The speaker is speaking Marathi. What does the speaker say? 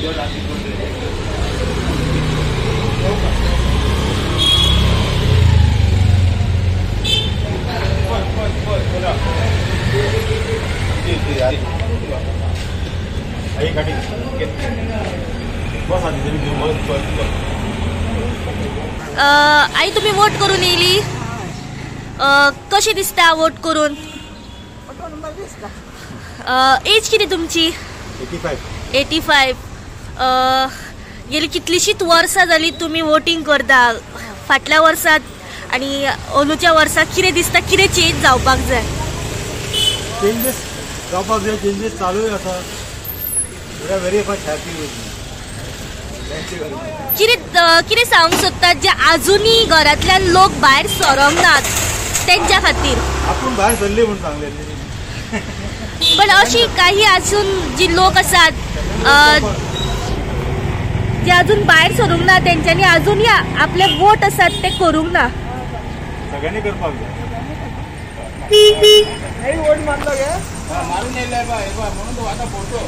आई तुम्ही वोट करून येयली, कशी दिसता वोट करून? एज किती तुमची? 85. गेली कितलीशीच वर्सां जाली तुम्ही वोटिंग करता फाटल्या वर्सात आणि ओलूच्या वर्सात कितें दिसता, कितें चेंज जावपाक जाय? चेंजेस जावपाक जाय, चेंजेस चालूय आसा. We are very much happy with. कितें सांगूंक सोदतात जे अजूनही घरांतल्यान लोक भायर सरोंक नात त्यांच्या खातीर? आपण भायर सरले म्हणून सांगले. पण अशी काही अजून जी लोक आसात जे अजून भायर सरूंक ना, तेंच्यांनी अजूनही आपले वोट आसात ते करूंक ना. सगळ्यांनी करपाक जाय. वोट मारलो गे मारून येयले म्हणून तो आता फोटो